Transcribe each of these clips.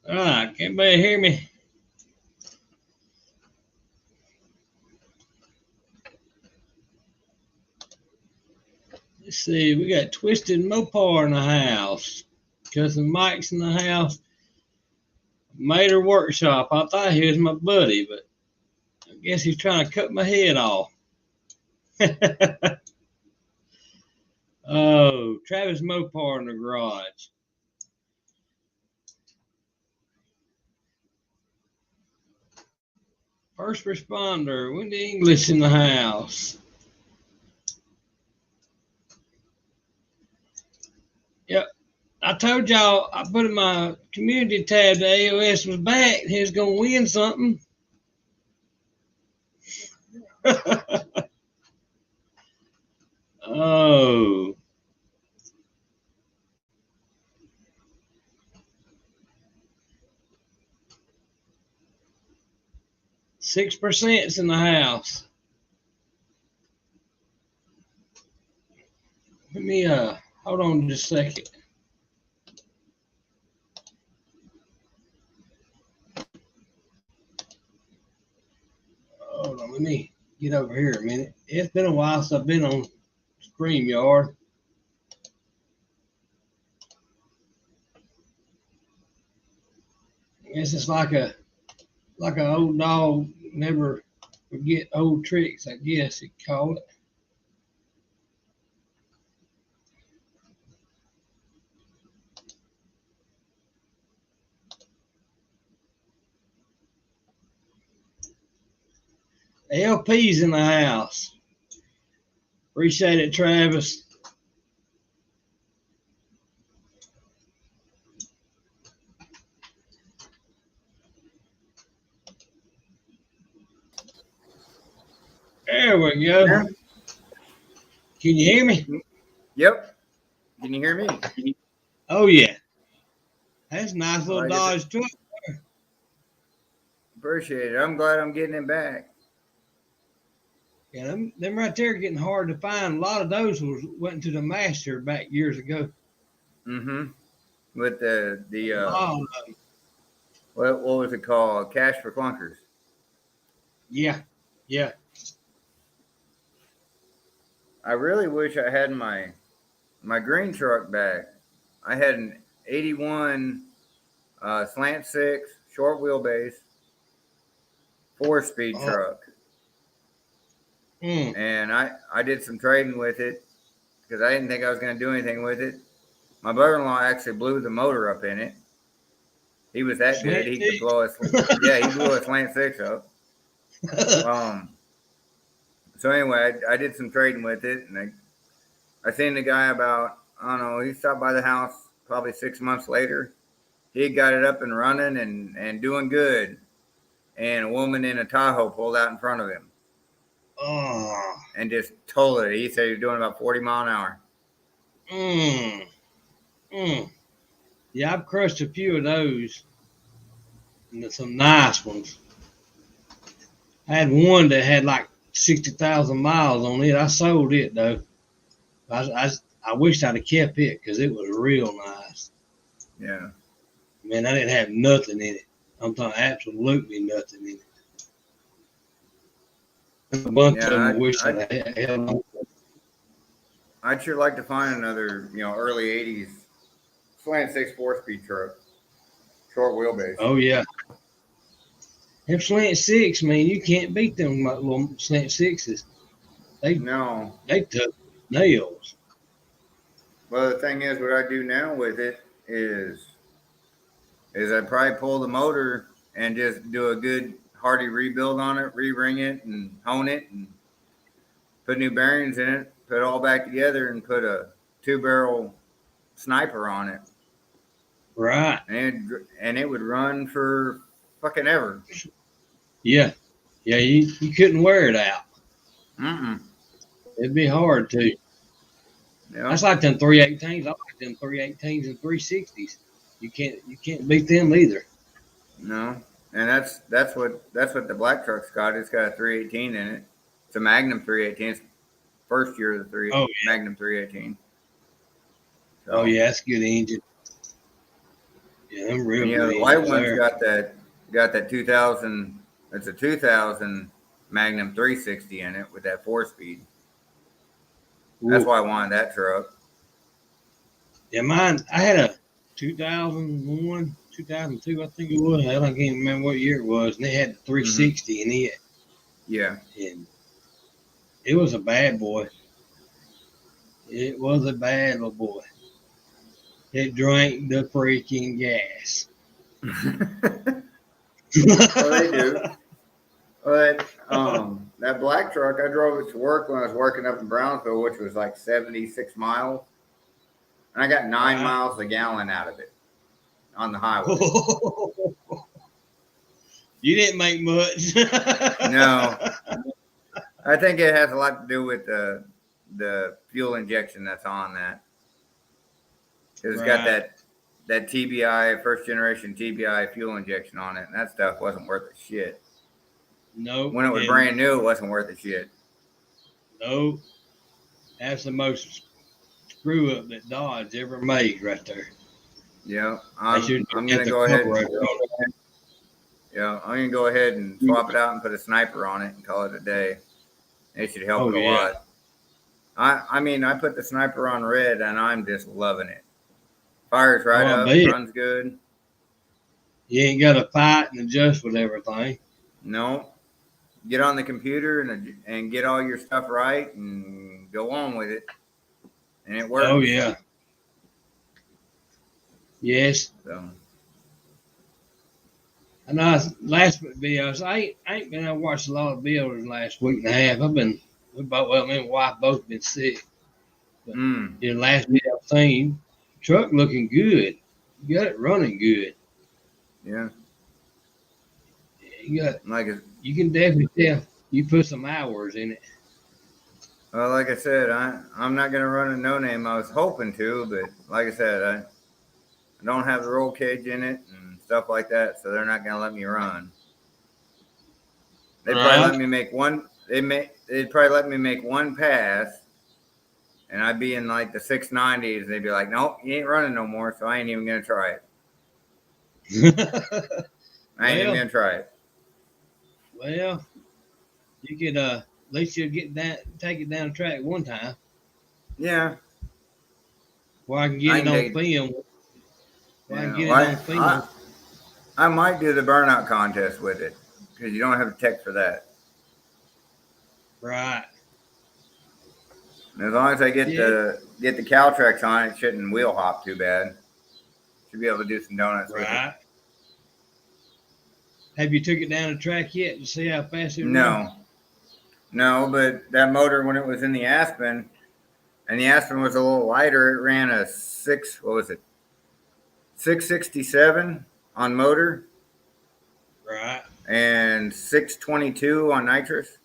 Can't anybody hear me? Let's see, we got Twisted Mopar in the house. Cousin Mike's in the house. Mater Workshop. I thought he was my buddy, but I guess he's trying to cut my head off. Oh, Travis Mopar in the garage. First responder, Wendy English in the house. Yep. I told y'all I put in my community tab that AOS was back. He was going to win something. Oh. .6% in the house. Let me hold on just a second. Hold on, let me get over here a minute. It's been a while since I've been on StreamYard. I guess it's like an old dog never forget old tricks, I guess you'd call it. LP's in the house. Appreciate it, Travis. There we go. Yeah. Can you hear me? Yep. Can you hear me? Oh, yeah. That's a nice little Dodge truck. Appreciate it. I'm glad I'm getting it back. Yeah, them right there getting hard to find. A lot of those went to the master back years ago. Mm-hmm. With the what was it called? Cash for Clunkers. Yeah. I really wish I had my green truck back. I had an 81 slant 6 short wheelbase 4-speed truck. And I did some trading with it because I didn't think I was going to do anything with it. My brother-in-law actually blew the motor up in it. He was that good. He could blow he blew a slant 6 up. So anyway, I did some trading with it, and I seen the guy about, I don't know, he stopped by the house probably 6 months later. He got it up and running and doing good. And a woman in a Tahoe pulled out in front of him. Oh. And just told it. He said he was doing about 40 miles an hour. Yeah, I've crushed a few of those. And some nice ones. I had one that had like 60,000 miles on it. I sold it though. I wished I'd have kept it because it was real nice. Yeah. Man, I didn't have nothing in it. I'm talking absolutely nothing in it. A bunch of them I wish I'd held on. I'd sure like to find another, early 80s slant 6 4-speed truck. Short wheelbase. Oh, yeah. Them slant 6, man, you can't beat them little slant 6s. They took nails. Well, the thing is, what I do now with it is I probably pull the motor and just do a good hearty rebuild on it, re-ring it and hone it and put new bearings in it, put it all back together and put a 2-barrel sniper on it. Right. And it would run for fucking ever. Yeah. Yeah, you couldn't wear it out. Mm-mm. It'd be hard to. Yeah. That's like them 318s. I like them 318s and 360s. You can't beat them either. No. And that's what the black truck's got. It's got a 318 in it. It's a Magnum 318. It's first year of the Magnum 318. So. Oh yeah, that's a good engine. Yeah, them real And good the white engines one's there. got that 2000. It's a 2000 Magnum 360 in it with that 4-speed. That's Ooh. why I wanted that truck. Yeah, mine, I had a 2001, 2002, I think it was. Hell, I can't remember what year it was. And they had the Mm-hmm. 360 in it. Yeah. And it was a bad boy. It was a bad little boy. It drank the freaking gas. Well, they do. But that black truck, I drove it to work when I was working up in Brownsville, which was like 76 miles. And I got 9 miles a gallon out of it on the highway. You didn't make much. No, I think it has a lot to do with the fuel injection that's on that. It's got Right. that TBI, first generation TBI fuel injection on it, and that stuff wasn't worth a shit. Nope. When it was brand new, it wasn't worth a shit. Nope. That's the most screw up that Dodge ever made right there. Yeah, I'm gonna go ahead. Yeah, I'm gonna go ahead and swap it out and put a sniper on it and call it a day. It should help it a yeah. lot. I mean, I put the sniper on red and I'm just loving it. Fires right I up, bet. runs good. You ain't got to fight and adjust with everything. No, get on the computer and get all your stuff right and go on with it, and it works. Oh yeah. Yes. So. I know last videos, I ain't been able to watch a lot of videos last week and a half. Me and my wife both been sick. But the last video I've seen, truck looking good. You got it running good. Yeah. You can definitely tell you put some hours in it. Well, like I said, I'm not gonna run a no name. I was hoping to, but like I said, I don't have the roll cage in it and stuff like that, so they're not gonna let me run. They'd probably let me make one. They'd probably let me make one pass, and I'd be in like the 690s. They'd be like, "Nope, you ain't running no more." So I ain't even gonna try it. I ain't even gonna try it. Well, you could at least you'll take it down the track one time. Yeah. Well, I can get it on film. I might do the burnout contest with it because you don't have a tech for that. Right. And as long as I get the Caltrex on it, shouldn't wheel hop too bad. Should be able to do some donuts with it. Have you took it down the track yet to see how fast it runs? No, but that motor when it was in the Aspen, and the Aspen was a little lighter, it ran a 667 on motor. Right. And 622 on nitrous.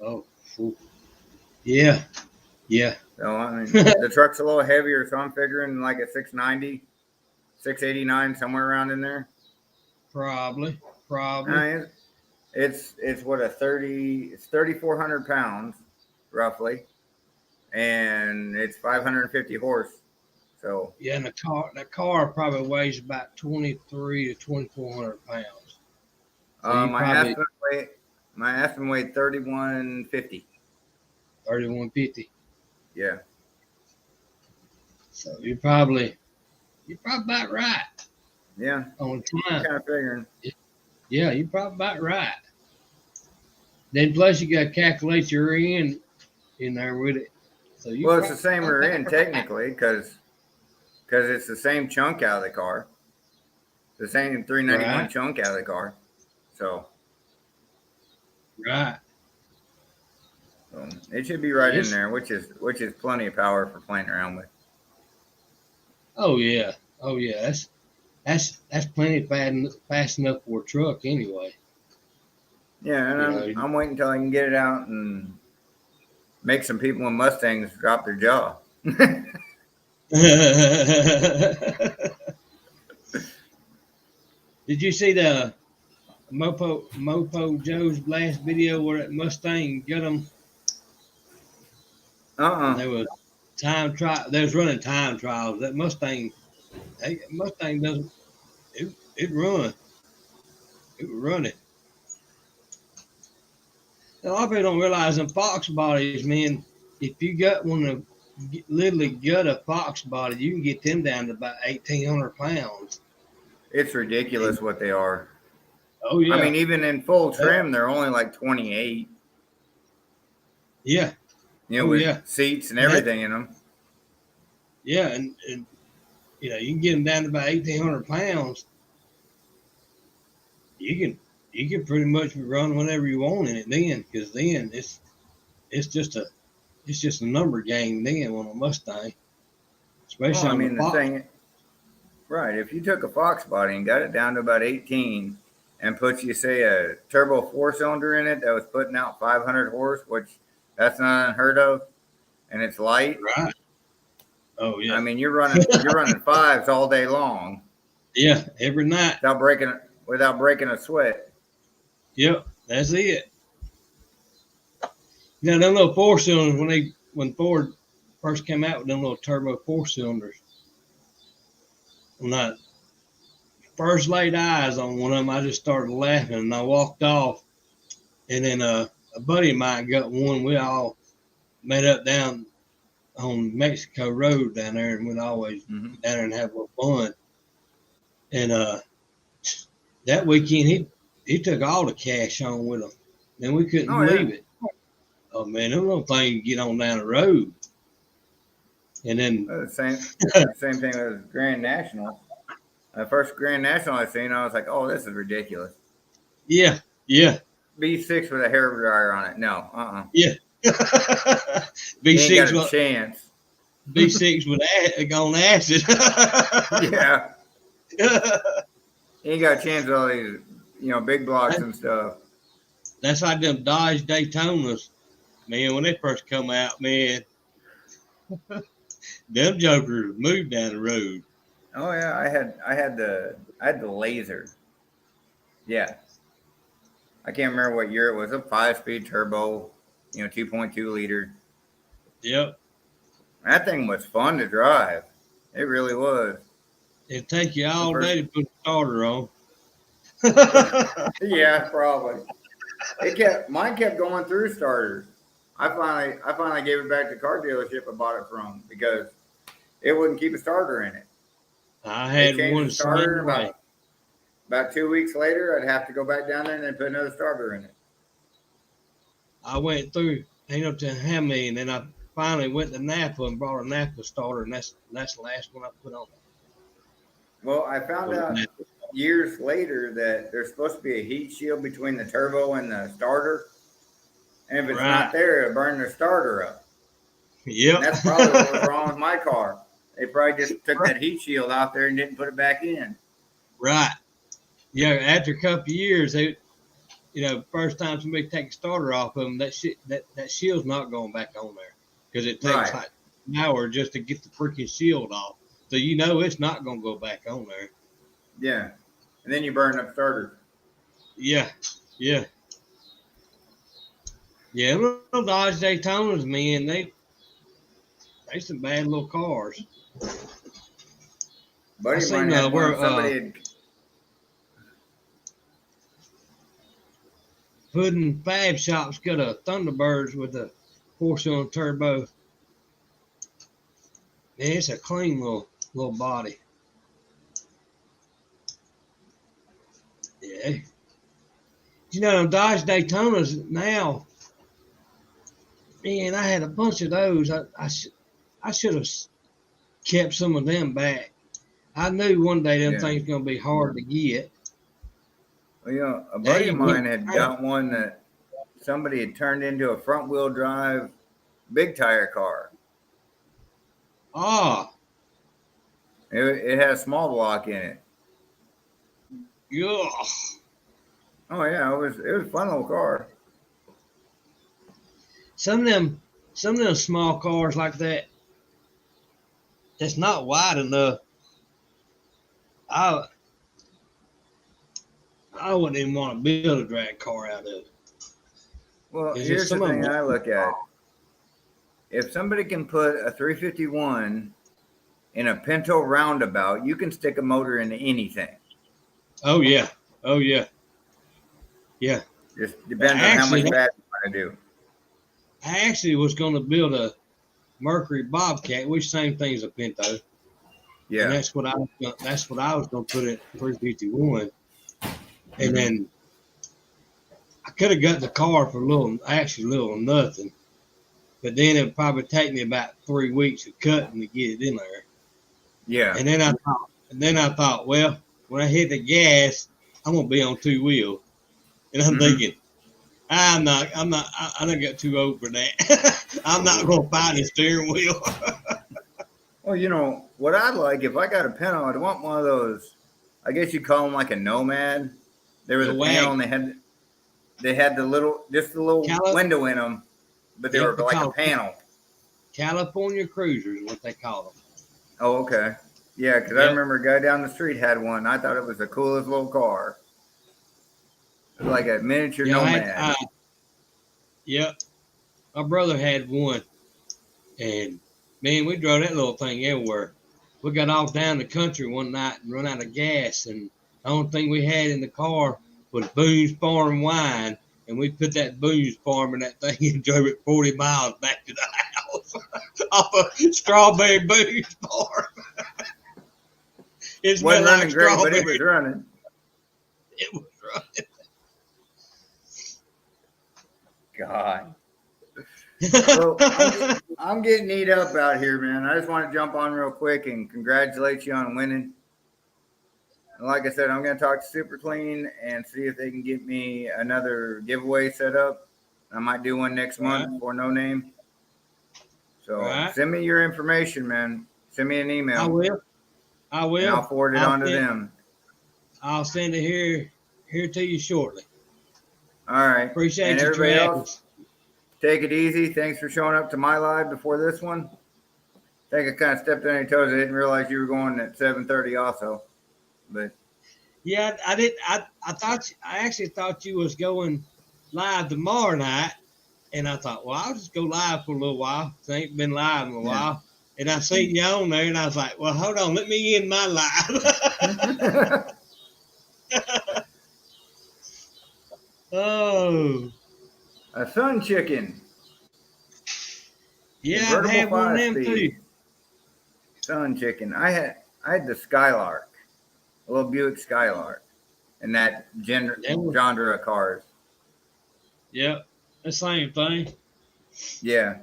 Oh, yeah. Yeah. So, I mean, the truck's a little heavier, so I'm figuring like a 690, 689, somewhere around in there. Probably. It's what it's 3,400 pounds, roughly, and it's 550 horse. So yeah, and the car probably weighs about 23 to 2,400 pounds. So my Aspen weighed 3,150. 3,150. Yeah. So you're probably about right. Yeah. On time. Kind of figuring. Yeah, you're probably about right. Then plus you got to calculate your rear end in there with it. So it's the same rear end technically because it's the same chunk out of the car. The same 391 chunk out of the car. So. Right. So it should be right in there, which is plenty of power for playing around with. Oh yeah. That's plenty fast enough for a truck anyway. Yeah, and I'm waiting until I can get it out and make some people in Mustangs drop their jaw. Did you see the Mopo Joe's last video where that Mustang got him? There was time trial. They was running time trials. That Mustang Hey, Mustang doesn't. It run. It would run it. A lot of people don't realize them Fox bodies, man. If you got one of literally gut a Fox body, you can get them down to about 1,800 pounds. It's ridiculous what they are. Oh I yeah, mean, even in full trim, they're only like 28. yeah, oh With yeah, seats and and that, everything in them. yeah, and you can get them down to about 1,800 pounds. You can you can pretty much run whenever you want in it then, because then it's just a it's just a number game then on a Mustang, Well, especially I on the mean, the Fox. thing, right? If you took a Fox body and got it down to about 18, and put you say a turbo 4-cylinder in it that was putting out 500 horse, which that's not unheard of, and it's light. Right. Oh I yeah. mean, you're running fives all day long Yeah, every night. without breaking a sweat. Yep, that's it. Them little four cylinders when Ford first came out with them little turbo 4 cylinders. When I first laid eyes on one of them, I just started laughing and I walked off. And then a buddy of mine got one. We all met up down on Mexico Road down there, and we'd always Mm-hmm. get down there and have a little fun. And that weekend, he took all the cash on with him. And we couldn't Oh yeah. believe it. Oh man, them little things get on down the road. And then Same thing with Grand National. The first Grand National I seen, I was like, "Oh, this is ridiculous." yeah, yeah, B6 with a hair dryer on it. No, yeah. You ain't got B6 a chance. B6 with on acid. Yeah, you ain't got a chance with all these, big blocks and stuff. That's like them Dodge Daytonas, man. When they first come out, man, them jokers moved down the road. Oh yeah, I had the laser. Yeah, I can't remember what year it was. A 5-speed turbo, 2.2 liter. Yep, That thing was fun to drive. It really was. it'd take you The all first, day to put the starter on. yeah, probably. Mine kept going through starters. I finally gave it back to the car dealership I bought it from because it wouldn't keep a starter in it. I They had changed one the the starter same way. about 2 weeks later. I'd have to go back down there and then put another starter in it. I went through, ain't up to how many, and then I finally went to Napa and brought a Napa starter, and that's the last one I put on. Well, I found Was a out Napa. years later that there's supposed to be a heat shield between the turbo and the starter, and if it's Right. not there, it'll burn the starter up. And Yep. that's probably what was wrong with my car. They probably just took that heat shield out there and didn't put it back in. Right. Yeah. After a couple of years, first time somebody take a starter off of them, that shield's not going back on there because it takes Right. like an hour just to get the freaking shield off. So it's not going to go back on there. Yeah. And then you burn up starters. Yeah. Yeah. Yeah. Little Dodge Daytonas, man, they some bad little cars. Buddy of mine seen had one. where Somebody had. Pudding Fab Shop's got a Thunderbirds with a 4-cylinder turbo. Man, it's a clean little body. Yeah. Them Dodge Daytonas now, man, I had a bunch of those. I should have kept some of them back. I knew one day them things gonna be hard to get. Well, a buddy of mine had got one that somebody had turned into a front wheel drive big tire car. Ah, It had a small block in it. yeah. Oh yeah, it was a fun little car. Some of them small cars like that, that's not wide enough. I wouldn't even want to build a drag car out of it. Well, here's the thing I look at. If somebody can put a 351 in a Pinto roundabout, you can stick a motor into anything. Oh yeah. Oh yeah. Yeah. Just depends on how much fat you want to do. I actually was going to build a Mercury Bobcat, which same thing as a Pinto. Yeah. And that's what I was going to put in 351. And then I could have got the car for little nothing. But then it would probably take me about 3 weeks of cutting to get it in there. Yeah. And then I thought, well, when I hit the gas, I'm gonna be on two wheels. And I'm thinking, I don't get too old for that. I'm not gonna find a steering wheel. Well, you know what I'd like if I got a Pinto, I'd want one of those. I guess you call them like a Nomad. There was a panel, and they had the little window in them, but they were like a panel. California Cruiser is what they call them. Oh, okay. Yeah, because I remember a guy down the street had one. I thought it was the coolest little car. It was like a miniature Nomad. Yep. My brother had one, and man, we drove that little thing everywhere. We got off down the country one night and run out of gas, and the only thing we had in the car was Boone's Farm wine, and we put that Boone's Farm in that thing and drove it 40 miles back to the house off of Strawberry Boone's Farm. It wasn't running like great, but it was running. It was running. God. So I'm getting eat up out here, man. I just want to jump on real quick and congratulate you on winning. And like I said, I'm going to talk to Super Clean and see if they can get me another giveaway set up. I might do one next month for No Name. So send me your information, man. Send me an email. I will. And I'll forward it on to them. I'll send it here to you shortly. All right. Appreciate and you, everybody Travis. else. Take it easy. Thanks for showing up to my live before this one. I think I kind of stepped on your toes. I didn't realize you were going at 7:30 also. But yeah, I did. I actually thought you was going live tomorrow night, and I thought, well, I'll just go live for a little while. I ain't been live in a while, and I seen you on there, and I was like, well, hold on, let me end my live. Oh. A Sun Chicken. Yeah, I had one of them too. Sun Chicken. I had the Skylark, a little Buick Skylark, and that genre of cars. Yep, the same thing. Yeah,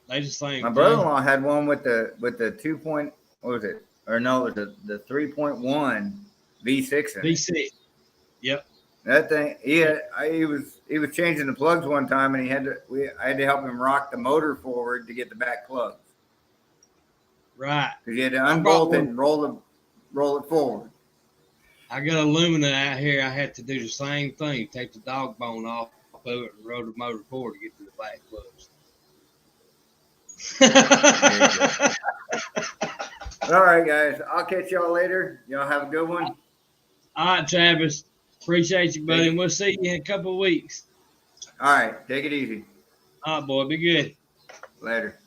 they the same. My brother-in-law had one with the 2. What was it? Or no, it was the 3.1 V6. V6. Yep. That thing, he was changing the plugs one time, and I had to help him rock the motor forward to get the back plugs. Right. Because you had to unbolt it and roll it forward. I got aluminum out here. I had to do the same thing. Take the dog bone off of it and roll the motor forward to get to the back plugs. All right, guys. I'll catch y'all later. Y'all have a good one. All right, Travis. Appreciate you, buddy. And we'll see you in a couple of weeks. All right. Take it easy. All right, boy. Be good. Later.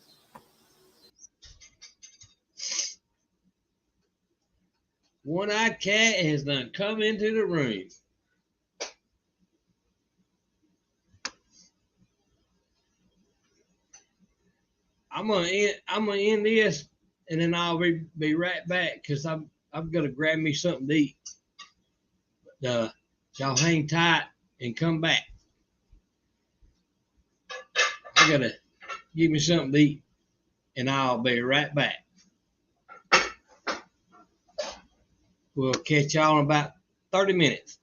One-eyed cat has done come into the room. I'm gonna end this, and then I'll be right back because I'm gonna grab me something to eat. Y'all hang tight and come back. I gotta give me something to eat, and I'll be right back. We'll catch y'all in about 30 minutes.